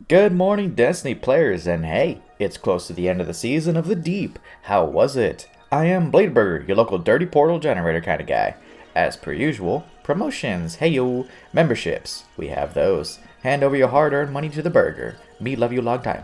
Good morning, Destiny players, and hey, it's close to the end of the season of the Deep. How was it? I am Bladeburger, your local dirty portal generator kind of guy. As per usual, promotions, hey yo, memberships, we have those. Hand over your hard-earned money to the burger. Me love you long time.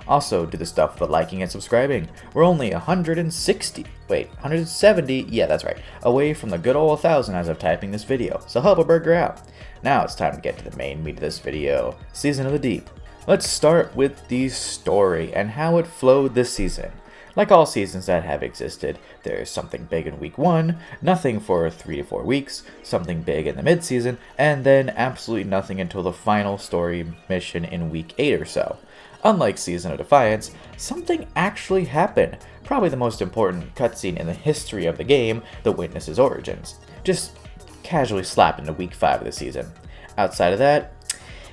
Also, do the stuff with the liking and subscribing. We're only 170, yeah, that's right, away from the good old 1,000 as of typing this video, so help a burger out. Now it's time to get to the main meat of this video, Season of the Deep. Let's start with the story and how it flowed this season. Like all seasons that have existed, there's something big in week 1, nothing for 3 to 4 weeks, something big in the mid-season, and then absolutely nothing until the final story mission in week 8 or so. Unlike Season of Defiance, something actually happened, probably the most important cutscene in the history of the game, the Witness's origins. Just casually slapped into week 5 of the season. Outside of that,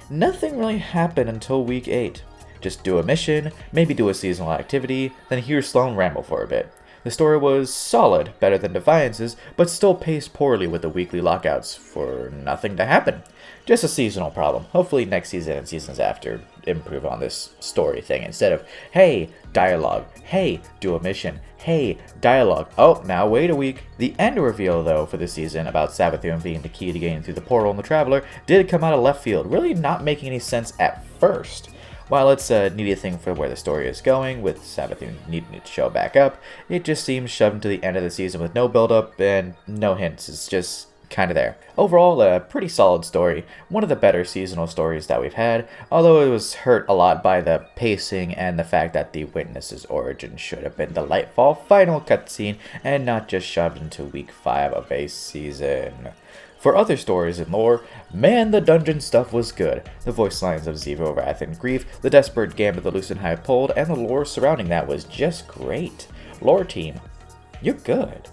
nothing really happened until week 8. Just do a mission, maybe do a seasonal activity, then hear Sloan ramble for a bit. The story was solid, better than Defiance's, but still paced poorly with the weekly lockouts for nothing to happen. Just a seasonal problem. Hopefully next season and seasons after improve on this story thing instead of, hey, dialogue, hey, do a mission, hey, dialogue, oh, now wait a week. The end reveal, though, for this season about Savathun being the key to getting through the portal and the Traveler did come out of left field, really not making any sense at first. While it's a needed thing for where the story is going, with Savathun needing to show back up, it just seems shoved into the end of the season with no build-up and no hints. It's just kind of there. Overall, a pretty solid story, one of the better seasonal stories that we've had, although it was hurt a lot by the pacing and the fact that the Witness's origin should have been the Lightfall final cutscene and not just shoved into week 5 of a season. For other stories and lore, man, the dungeon stuff was good. The voice lines of Zevo, Wrath, and Grief, the desperate gambit the Lucenhide pulled, and the lore surrounding that was just great. Lore team, you're good.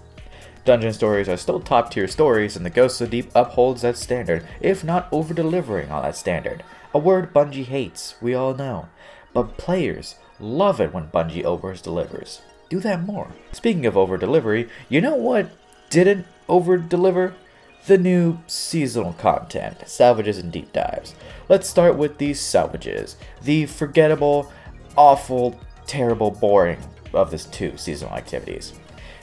Dungeon stories are still top-tier stories, and the Ghosts of Deep upholds that standard, if not over-delivering on that standard. A word Bungie hates, we all know. But players love it when Bungie over-delivers. Do that more. Speaking of over-delivery, you know what didn't over-deliver? The new seasonal content, salvages and deep dives. Let's start with these salvages. The forgettable, awful, terrible, boring of the 2 seasonal activities.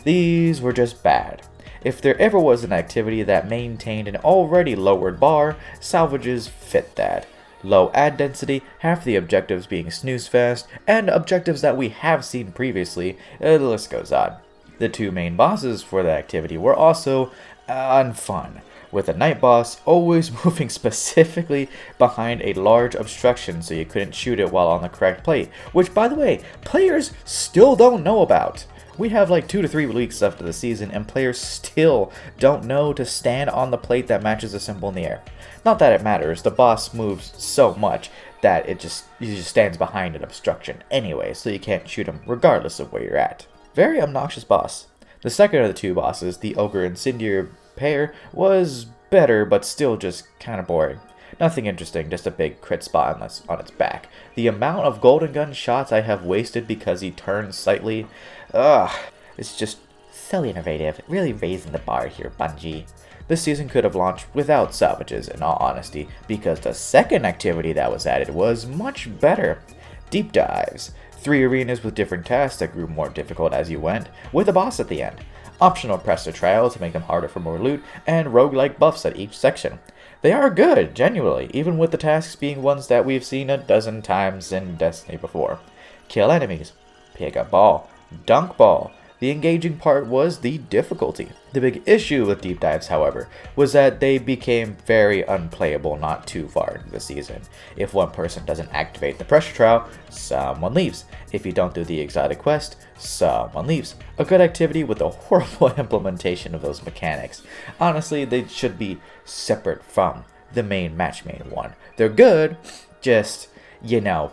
These were just bad. If there ever was an activity that maintained an already lowered bar, salvages fit that. Low ad density, half the objectives being snooze fest, and objectives that we have seen previously, the list goes on. The 2 main bosses for the activity were also unfun, with the night boss always moving specifically behind a large obstruction so you couldn't shoot it while on the correct plate, which, by the way, players still don't know about. We have like 2 to 3 weeks left of the season, and players still don't know to stand on the plate that matches the symbol in the air. Not that it matters, the boss moves so much that he just stands behind an obstruction anyway, so you can't shoot him regardless of where you're at. Very obnoxious boss. The second of the 2 bosses, the Ogre and Cindier pair, was better, but still just kind of boring. Nothing interesting, just a big crit spot on its back. The amount of golden gun shots I have wasted because he turned slightly, it's just so innovative, really raising the bar here, Bungie. This season could have launched without salvages, in all honesty, because the second activity that was added was much better. Deep dives. 3 arenas with different tasks that grew more difficult as you went, with a boss at the end. Optional presser trials to make them harder for more loot, and roguelike buffs at each section. They are good, genuinely, even with the tasks being ones that we've seen a dozen times in Destiny before. Kill enemies, pick up ball, dunk ball. The engaging part was the difficulty. The big issue with deep dives, however, was that they became very unplayable not too far into the season. If one person doesn't activate the pressure trial, someone leaves. If you don't do the exotic quest, someone leaves. A good activity with a horrible implementation of those mechanics. Honestly, they should be separate from the main matchmade one. They're good, just,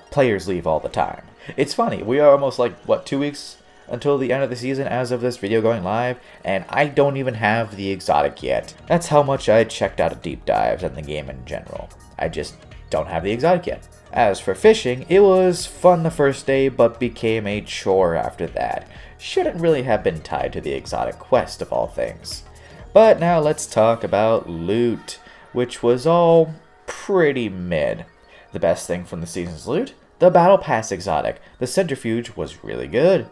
players leave all the time. It's funny, we are almost like, 2 weeks until the end of the season as of this video going live, and I don't even have the exotic yet. That's how much I checked out of deep dives and the game in general. I just don't have the exotic yet. As for fishing, it was fun the first day, but became a chore after that. Shouldn't really have been tied to the exotic quest of all things. But now let's talk about loot, which was all pretty mid. The best thing from the season's loot? The Battle Pass exotic. The centrifuge was really good.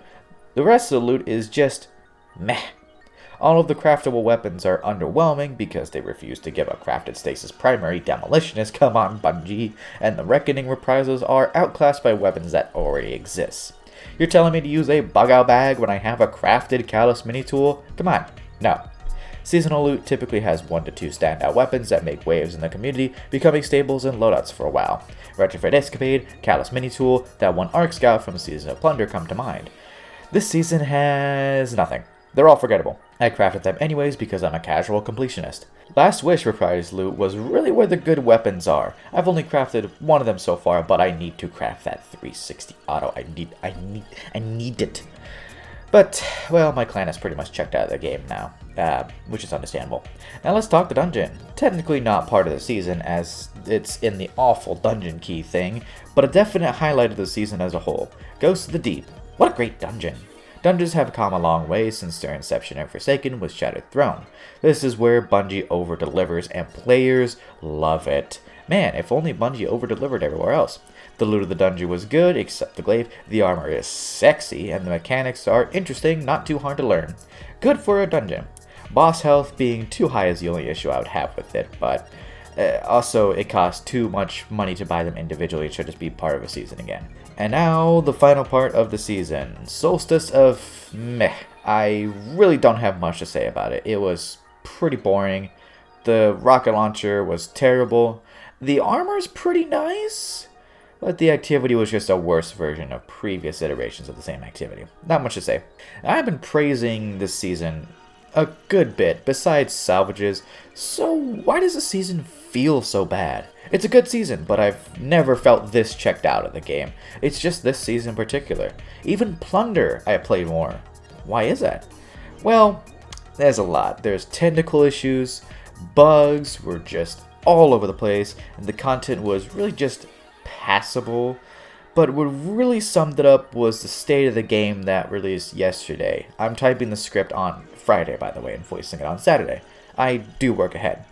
The rest of the loot is just meh. All of the craftable weapons are underwhelming because they refuse to give a crafted stasis primary demolitionist, come on Bungie, and the Reckoning reprisals are outclassed by weapons that already exist. You're telling me to use a bug-out bag when I have a crafted Callus mini tool? Come on, no. Seasonal loot typically has 1 to 2 standout weapons that make waves in the community, becoming staples and loadouts for a while. Retrofit Escapade, Callus mini tool, that one Arc Scout from Season of Plunder come to mind. This season has nothing. They're all forgettable. I crafted them anyways because I'm a casual completionist. Last Wish reprised loot was really where the good weapons are. I've only crafted one of them so far, but I need to craft that 360 auto. I need it. But, well, my clan is pretty much checked out of the game now, which is understandable. Now let's talk the dungeon. Technically not part of the season, as it's in the awful dungeon key thing, but a definite highlight of the season as a whole. Ghosts of the Deep. What a great dungeon. Dungeons have come a long way since their inception in Forsaken with Shattered Throne. This is where Bungie over-delivers, and players love it. Man, if only Bungie over-delivered everywhere else. The loot of the dungeon was good, except the glaive. The armor is sexy, and the mechanics are interesting, not too hard to learn. Good for a dungeon. Boss health being too high is the only issue I would have with it, but also it costs too much money to buy them individually. It should just be part of a season again. And now, the final part of the season. Solstice of meh. I really don't have much to say about it. It was pretty boring. The rocket launcher was terrible. The armor's pretty nice, but the activity was just a worse version of previous iterations of the same activity. Not much to say. I've been praising this season a good bit, besides salvages, so why does the season feel so bad? It's a good season, but I've never felt this checked out of the game. It's just this season in particular. Even Plunder I played more. Why is that? Well, there's a lot. There's technical issues, bugs were just all over the place, and the content was really just passable. But what really summed it up was the state of the game that released yesterday. I'm typing the script on Friday, by the way, and voicing it on Saturday. I do work ahead.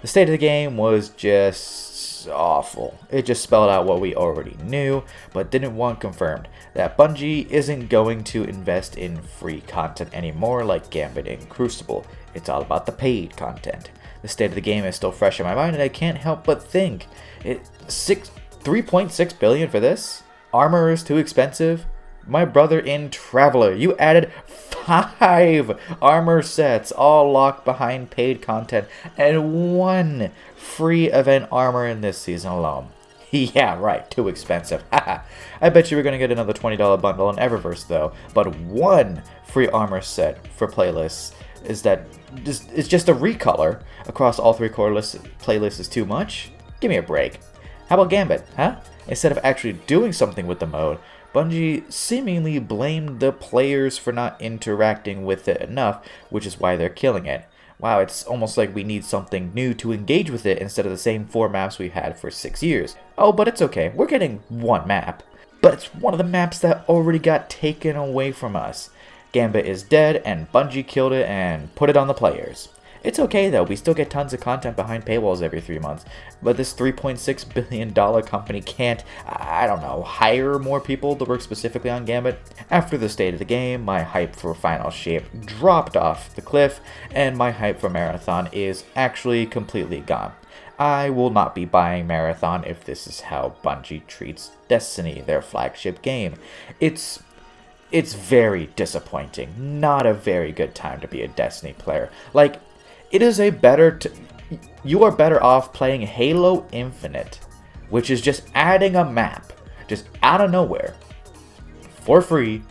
The state of the game was just awful. It just spelled out what we already knew, but didn't want confirmed. That Bungie isn't going to invest in free content anymore like Gambit and Crucible. It's all about the paid content. The state of the game is still fresh in my mind, and I can't help but think, 3.6 billion for this? Armor is too expensive? My brother in Traveler, you added 5 armor sets, all locked behind paid content, and 1 free event armor in this season alone. Yeah, right, too expensive. I bet you we're going to get another $20 bundle in Eververse though, but 1 free armor set for playlists is just a recolor across all 3 core playlists is too much? Give me a break. How about Gambit, huh? Instead of actually doing something with the mode, Bungie seemingly blamed the players for not interacting with it enough, which is why they're killing it. Wow, it's almost like we need something new to engage with it instead of the same 4 maps we've had for 6 years. Oh, but it's okay, we're getting 1 map. But it's one of the maps that already got taken away from us. Gambit is dead, and Bungie killed it and put it on the players. It's okay though, we still get tons of content behind paywalls every 3 months, but this $3.6 billion company can't, I don't know, hire more people to work specifically on Gambit? After the state of the game, my hype for Final Shape dropped off the cliff, and my hype for Marathon is actually completely gone. I will not be buying Marathon if this is how Bungie treats Destiny, their flagship game. It's very disappointing. Not a very good time to be a Destiny player. Like, it is you are better off playing Halo Infinite, which is just adding a map, just out of nowhere, for free,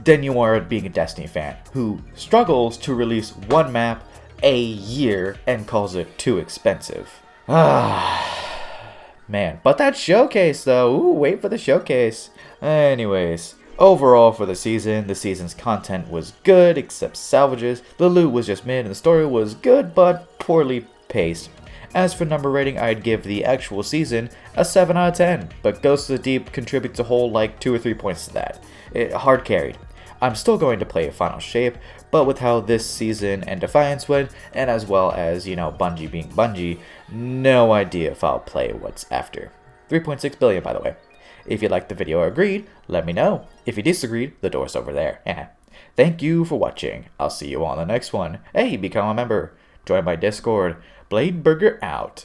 than you are being a Destiny fan, who struggles to release 1 map a year and calls it too expensive. Man, but that showcase though, ooh, wait for the showcase. Anyways, overall for the season's content was good, except salvages. The loot was just mid, and the story was good, but poorly paced. As for number rating, I'd give the actual season a 7 out of 10, but Ghosts of the Deep contributes a whole like 2 or 3 points to that. It hard carried. I'm still going to play Final Shape, but with how this season and Defiance went, and as well as, Bungie being Bungie, no idea if I'll play what's after. 3.6 billion, by the way. If you liked the video or agreed, let me know. If you disagreed, the door's over there. Thank you for watching. I'll see you on the next one. Hey, become a member. Join my Discord. Blade Burger out.